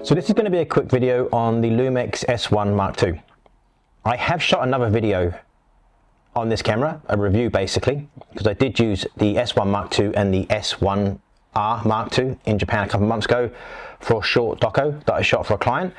So this is going to be a quick video on the Lumix S1 Mark II. I have shot another video on this camera, a review basically, because I did use the S1 Mark II and the S1 Mark II in Japan a couple of months ago for a short doco that I shot for a client,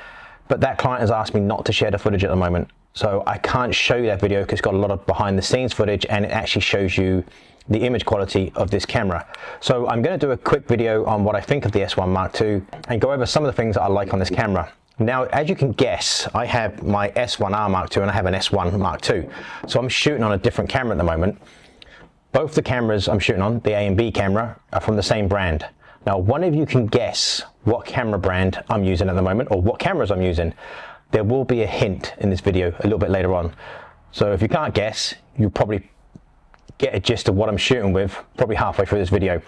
but that client has asked me not to share the footage at the moment. So I can't show you that video because it's got a lot of behind the scenes footage and it actually shows you the image quality of this camera. So I'm going to do a quick video on what I think of the S1 Mark II and go over some of the things that I like on this camera. Now, as you can guess, I have my S1 Mark II and I have an S1 Mark II. So I'm shooting on a different camera at the moment. Both the cameras I'm shooting on, the A and B camera, are from the same brand. Now, one of you can guess what camera brand I'm using at the moment or what cameras I'm using. There will be a hint in this video a little bit later on. So if you can't guess, you'll probably get a gist of what I'm shooting with probably halfway through this video.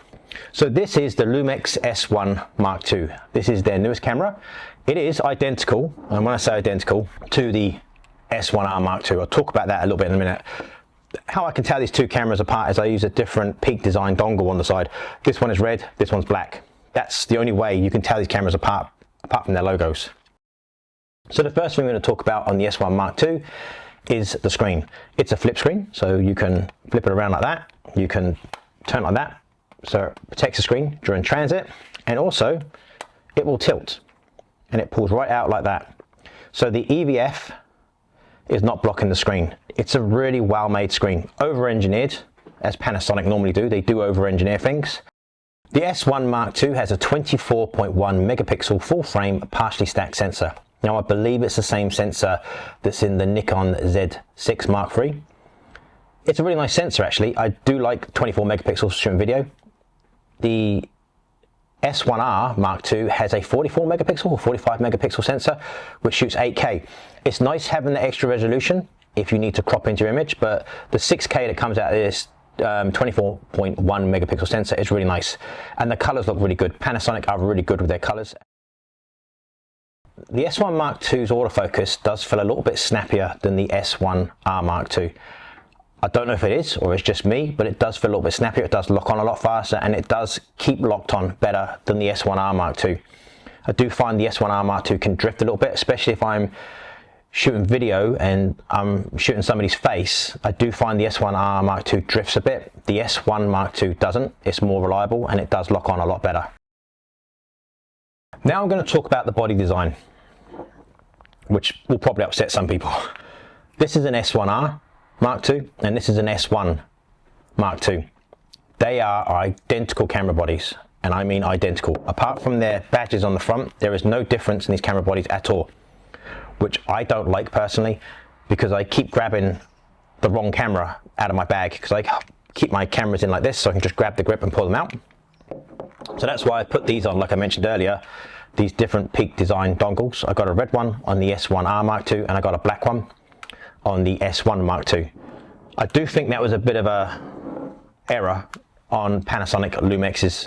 So this is the Lumix S1 Mark II. This is their newest camera. It is identical, and when I say identical, to the S1 Mark II. I'll talk about that a little bit in a minute. How I can tell these two cameras apart is I use a different Peak design dongle on the side. This one is red, this one's black. That's the only way you can tell these cameras apart from their logos. So the first thing we're going to talk about on the S1 Mark II is the screen. It's a flip screen, so you can flip it around like that. You can turn it like that, so it protects the screen during transit, and also it will tilt and it pulls right out like that. So the EVF is not blocking the screen. It's a really well-made screen, over-engineered, as Panasonic normally do. They do over-engineer things. The S1 Mark II has a 24.1 megapixel full-frame partially stacked sensor. Now, I believe it's the same sensor that's in the Nikon Z6 Mark III. It's a really nice sensor, actually. I do like 24 megapixels shooting video. The S1 Mark II has a 44 megapixel or 45 megapixel sensor, which shoots 8K. It's nice having the extra resolution if you need to crop into your image, but the 6K that comes out of this 24.1 megapixel sensor is really nice. And the colors look really good. Panasonic are really good with their colors. The S1 Mark II's autofocus does feel a little bit snappier than the S1 Mark II. I don't know if it is or it's just me, but it does feel a little bit snappier. It does lock on a lot faster and it does keep locked on better than the S1 Mark II. I do find the S1 Mark II can drift a little bit, especially if I'm shooting video and I'm shooting somebody's face. I do find the S1 Mark II drifts a bit. The S1 Mark II doesn't. It's more reliable and it does lock on a lot better. Now I'm going to talk about the body design, which will probably upset some people. This is an S1 Mark II and this is an S1 Mark II. They are identical camera bodies, and I mean identical. Apart from their badges on the front, there is no difference in these camera bodies at all, which I don't like personally because I keep grabbing the wrong camera out of my bag because I keep my cameras in like this so I can just grab the grip and pull them out. So that's why I put these on, like I mentioned earlier, these different Peak design dongles. I got a red one on the S1 Mark II and I got a black one on the S1 Mark II. I do think that was a bit of a error on Panasonic Lumix's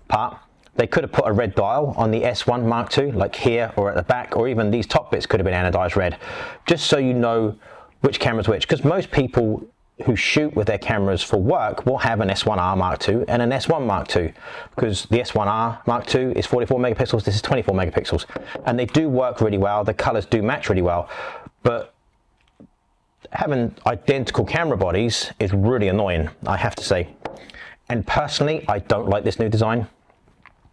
part. They could have put a red dial on the S1 Mark II, like here or at the back, or even these top bits could have been anodized red, just so you know which camera's which, because most people who shoot with their cameras for work will have an S1 Mark II and an S1 Mark II, because the S1 Mark II is 44 megapixels, this is 24 megapixels, and they do work really well, the colors do match really well, but having identical camera bodies is really annoying, I have to say. And personally, I don't like this new design.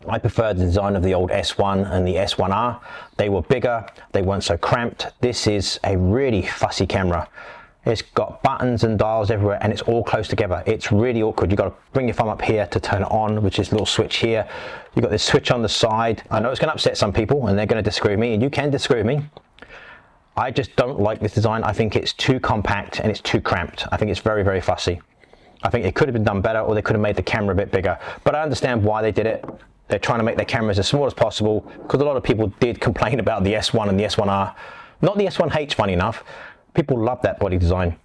I prefer the design of the old S1 and the S1 They were bigger, they weren't so cramped. This is a really fussy camera. It's got buttons and dials everywhere and it's all close together. It's really awkward. You've got to bring your thumb up here to turn it on, which is a little switch here. You've got this switch on the side. I know it's going to upset some people and they're going to disagree with me, and you can disagree with me. I just don't like this design. I think it's too compact and it's too cramped. I think it's very, very fussy. I think it could have been done better, or they could have made the camera a bit bigger. But I understand why they did it. They're trying to make their cameras as small as possible because a lot of people did complain about the S1 and the S1 Not the S1H, funny enough. People love that body design.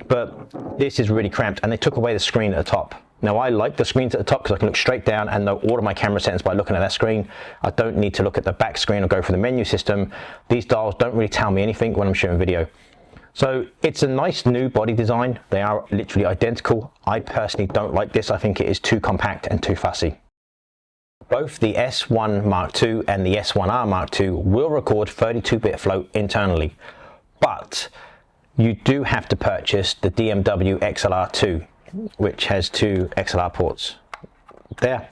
But this is really cramped and they took away the screen at the top. Now, I like the screens at the top because I can look straight down and know all of my camera settings by looking at that screen. I don't need to look at the back screen or go through the menu system. These dials don't really tell me anything when I'm shooting video. So it's a nice new body design. They are literally identical. I personally don't like this. I think it is too compact and too fussy. Both the S1 Mark II and the S1R Mark II will record 32-bit float internally, but you do have to purchase the DMW XLR2, which has two XLR ports there.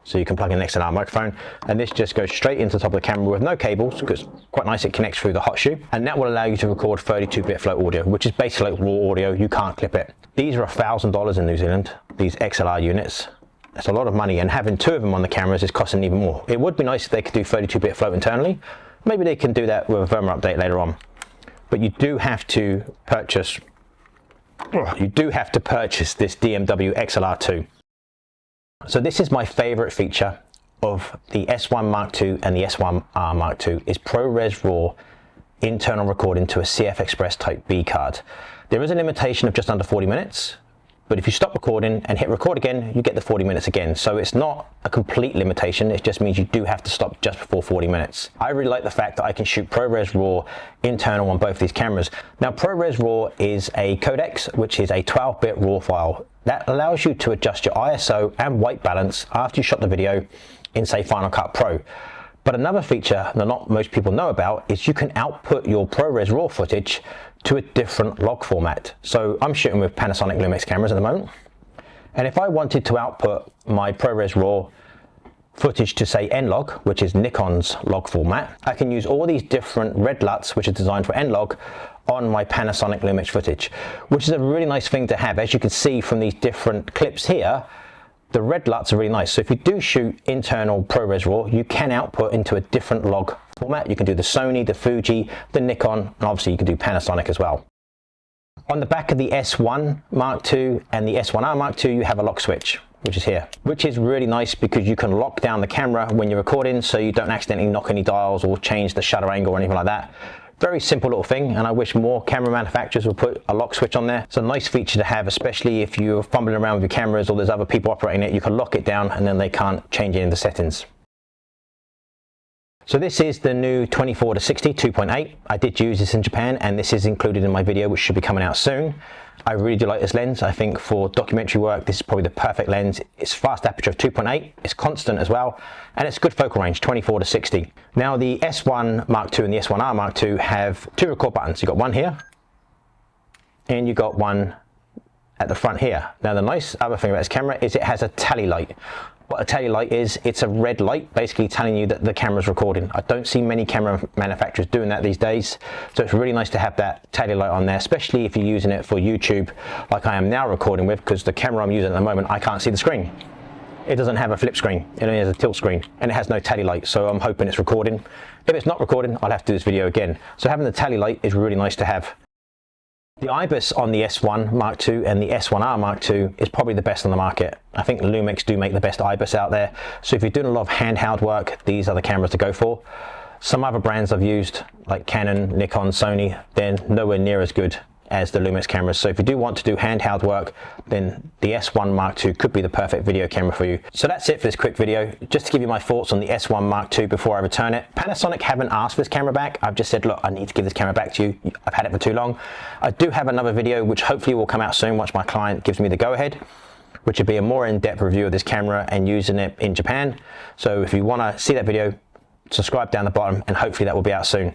So you can plug in an XLR microphone, and this just goes straight into the top of the camera with no cables, because quite nice, it connects through the hot shoe, and that will allow you to record 32-bit float audio, which is basically like raw audio. You can't clip it. These are $1,000 in New Zealand, these XLR units. That's a lot of money, and having two of them on the cameras is costing even more. It would be nice if they could do 32-bit float internally. Maybe they can do that with a firmware update later on. But you do have to purchase this DMW XLR2. So this is my favorite feature of the S1 Mark II and the S1R Mark II is ProRes RAW internal recording to a CF Express Type B card. There is a limitation of just under 40 minutes, but if you stop recording and hit record again, you get the 40 minutes again. So it's not a complete limitation, it just means you do have to stop just before 40 minutes. I really like the fact that I can shoot ProRes RAW internal on both these cameras. Now ProRes RAW is a codec, which is a 12-bit RAW file. That allows you to adjust your ISO and white balance after you shot the video in, say, Final Cut Pro. But another feature that not most people know about is you can output your ProRes RAW footage to a different log format. So I'm shooting with Panasonic Lumix cameras at the moment, and if I wanted to output my ProRes RAW footage to, say, N-Log, which is Nikon's log format, I can use all these different red LUTs, which are designed for N-Log, on my Panasonic Lumix footage, which is a really nice thing to have. As you can see from these different clips here, the red LUTs are really nice. So if you do shoot internal ProRes RAW, you can output into a different log format. You can do the Sony, the Fuji, the Nikon, and obviously you can do Panasonic as well. On the back of the S1 Mark II and the S1R Mark II, you have a lock switch, which is here, which is really nice because you can lock down the camera when you're recording so you don't accidentally knock any dials or change the shutter angle or anything like that. Very simple little thing, and I wish more camera manufacturers would put a lock switch on there. It's a nice feature to have, especially if you're fumbling around with your cameras or there's other people operating it. You can lock it down and then they can't change any of the settings. So this is the new 24-60 2.8. I did use this in Japan, and this is included in my video, which should be coming out soon. I really do like this lens. I think for documentary work, this is probably the perfect lens. It's fast aperture of 2.8, it's constant as well, and it's good focal range, 24-60. Now the S1 Mark II and the S1R Mark II have two record buttons. You've got one here, and you've got one at the front here. Now the nice other thing about this camera is it has a tally light. What a tally light is, it's a red light basically telling you that the camera's recording. I don't see many camera manufacturers doing that these days, so it's really nice to have that tally light on there, especially if you're using it for YouTube like I am now recording with, because the camera I'm using at the moment, I can't see the screen. It doesn't have a flip screen, it only has a tilt screen, and it has no tally light, so I'm hoping it's recording. If it's not recording, I'll have to do this video again. So having the tally light is really nice to have. The IBIS on the S1 Mark II and the S1R Mark II is probably the best on the market. I think Lumix do make the best IBIS out there. So if you're doing a lot of handheld work, these are the cameras to go for. Some other brands I've used, like Canon, Nikon, Sony, they're nowhere near as good as the Lumix cameras. So if you do want to do handheld work, then the S1 Mark II could be the perfect video camera for you. So that's it for this quick video. Just to give you my thoughts on the S1 Mark II before I return it. Panasonic haven't asked for this camera back. I've just said, look, I need to give this camera back to you. I've had it for too long. I do have another video, which hopefully will come out soon once my client gives me the go-ahead, which would be a more in-depth review of this camera and using it in Japan. So if you want to see that video, subscribe down the bottom, and hopefully that will be out soon.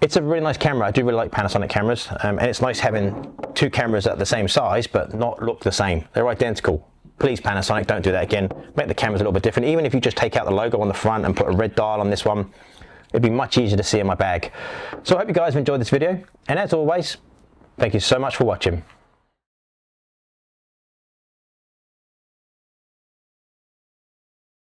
It's a really nice camera. I do really like Panasonic cameras, and it's nice having two cameras at the same size but not look the same. They're identical. Please, Panasonic, don't do that again. Make the cameras a little bit different. Even if you just take out the logo on the front and put a red dial on this one, it'd be much easier to see in my bag. So I hope you guys have enjoyed this video, and as always, thank you so much for watching.